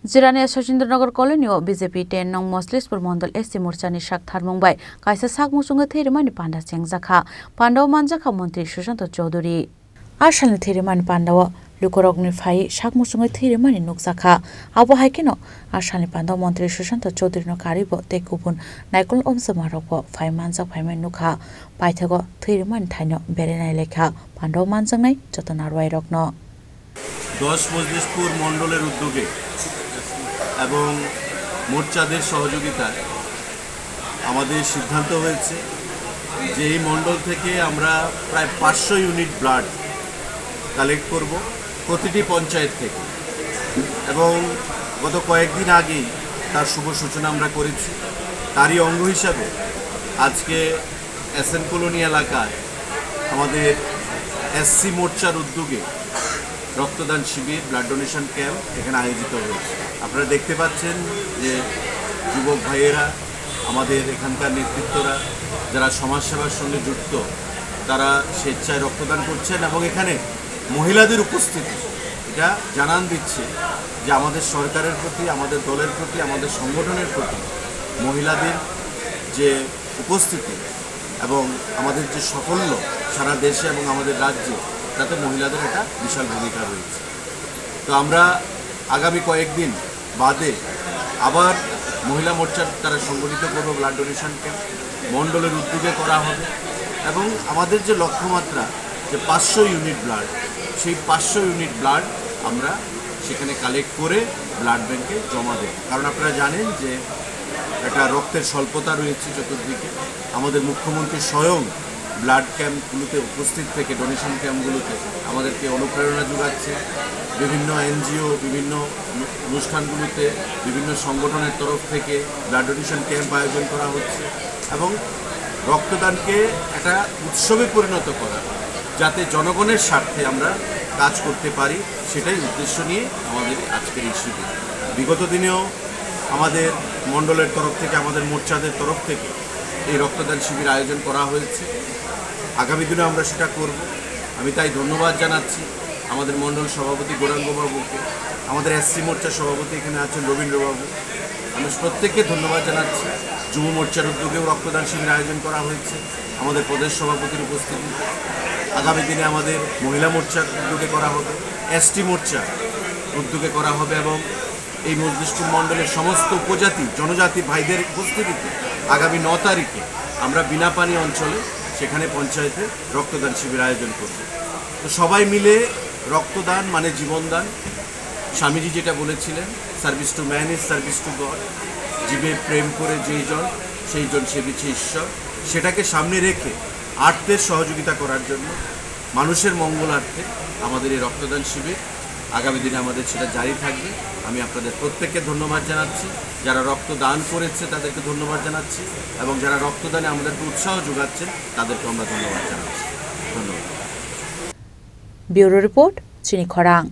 Jirania सचिन्द्रनगर colony BJP 10 नং मसलिसपुर मंडल SC मोर्चानि साक थारमुंबाय कायसा साक मुसुंगे थेरेमानि पांडा सेंजाखा पांडाव मानजाखा मंत्री सुशांत चौधरी आसालनि थेरेमानि पांडाव लुकरगनि फाइ साक मुसुंगे थेरेमानि नुकजाखा आबो हायकेनो आसालनि पांडाव मंत्री सुशांत चौधरीनो कारिबो तेकुबुन नायकल ओमसमारगो फाइ मानजाक फाइमाय नुखा पाइथागो थेरेमानि थाइनो बेरेनाय लेखा पांडाव मानजांनाय जतनारवाय रगनो 10 मजलिसपुर मंडलेर उद्योगे এবং মোর্চাদের সহযোগিতায় আমাদের সিদ্ধান্ত হয়েছে যে এই মণ্ডল থেকে আমরা প্রায় 500 ইউনিট ব্লাড কালেক্ট করব প্রতিটি পঞ্চায়েত থেকে এবং গত কয়েকদিন আগেই তার শুভ সূচনা আমরা করেছি। তারই অঙ্গ হিসাবে আজকে এসএন কলোনি এলাকায় আমাদের এসসি মোর্চার উদ্যোগে রক্তদান শিবির ব্লাড ডোনেশন ক্যাম্প এখানে আয়োজিত হয়েছে। আপনারা দেখতে পাচ্ছেন যে যুবক ভাইয়েরা আমাদের এখানকার নেতৃত্বরা যারা সমাজসেবার সঙ্গে যুক্ত তারা স্বেচ্ছায় রক্তদান করছেন এবং এখানে মহিলাদের উপস্থিতি এটা জানান দিচ্ছে যে আমাদের সরকারের প্রতি আমাদের দলের প্রতি আমাদের সংগঠনের প্রতি মহিলাদের যে উপস্থিতি এবং আমাদের যে সাফল্য সারা দেশে এবং আমাদের রাজ্যে তাতে মহিলাদের একটা বিশাল ভূমিকা রয়েছে। তো আমরা আগামী কয়েকদিন বাদে আবার মহিলা মোর্চার তারা সংগঠিত করবো ব্লাড ডোনেশন ক্যাম্প মণ্ডলের উদ্যোগে করা হবে এবং আমাদের যে লক্ষ্যমাত্রা যে 500 ইউনিট ব্লাড সেই 500 ইউনিট ব্লাড আমরা সেখানে কালেক্ট করে ব্লাড ব্যাংকে জমা দেব। কারণ আপনারা জানেন যে একটা রক্তের স্বল্পতা রয়েছে চতুর্দিকে। আমাদের মুখ্যমন্ত্রী স্বয়ং ব্লাড ক্যাম্পগুলোতে উপস্থিত থেকে ডোনেশন ক্যাম্পগুলোতে আমাদেরকে অনুপ্রেরণা যোগাচ্ছে। বিভিন্ন এনজিও বিভিন্ন অনুষ্ঠানগুলোতে বিভিন্ন সংগঠনের তরফ থেকে ব্লাড ডোনেশন ক্যাম্প আয়োজন করা হচ্ছে এবং রক্তদানকে একটা উৎসবে পরিণত করা যাতে জনগণের স্বার্থে আমরা কাজ করতে পারি সেটাই উদ্দেশ্য নিয়ে আমাদের আজকের এই শিবির। বিগত দিনেও আমাদের মণ্ডলের তরফ থেকে আমাদের মোর্চাদের তরফ থেকে এই রক্তদান শিবির আয়োজন করা হয়েছে। আগামী দিনে আমরা সেটা করব। আমি তাই ধন্যবাদ জানাচ্ছি আমাদের মণ্ডল সভাপতি গৌরাঙ্গবাবুকে, আমাদের এসসি মোর্চার সভাপতি এখানে আছেন রবীন্দ্রবাবু, আমি প্রত্যেককে ধন্যবাদ জানাচ্ছি। যুব মোর্চার উদ্যোগেও রক্তদান শিবির আয়োজন করা হয়েছে আমাদের প্রদেশ সভাপতির উপস্থিতিতে। আগামী দিনে আমাদের মহিলা মোর্চার উদ্যোগে করা হবে, এসটি মোর্চা উদ্যোগে করা হবে এবং এই মজলিসপুর মণ্ডলের সমস্ত উপজাতি জনজাতি ভাইদের উপস্থিতিতে আগামী 9 তারিখে আমরা বিনাপানি অঞ্চলে সেখানে পঞ্চায়েতে রক্তদান শিবির আয়োজন করব। তো সবাই মিলে রক্তদান মানে জীবনদান। স্বামীজি যেটা বলেছিলেন, service to man is service to god. জীবে প্রেম করে যেই জন সেই জন সেবিছে ঈশ্বর। সেটাকে সামনে রেখে আর্থের সহযোগিতা করার জন্য মানুষের মঙ্গলার্থে আমাদের এই রক্তদান শিবির আগামী দিনে আমাদের সেটা জারি থাকবে। আমি আপনাদের প্রত্যেককে ধন্যবাদ জানাচ্ছি, যারা রক্তদান করেছে তাদেরকে ধন্যবাদ জানাচ্ছি এবং যারা রক্তদানে আমাদেরকে উৎসাহ যোগাচ্ছেন তাদেরকে আমরা ধন্যবাদ জানাচ্ছি। ধন্যবাদ। ব্যুরো রিপোর্ট চিনি খরাং।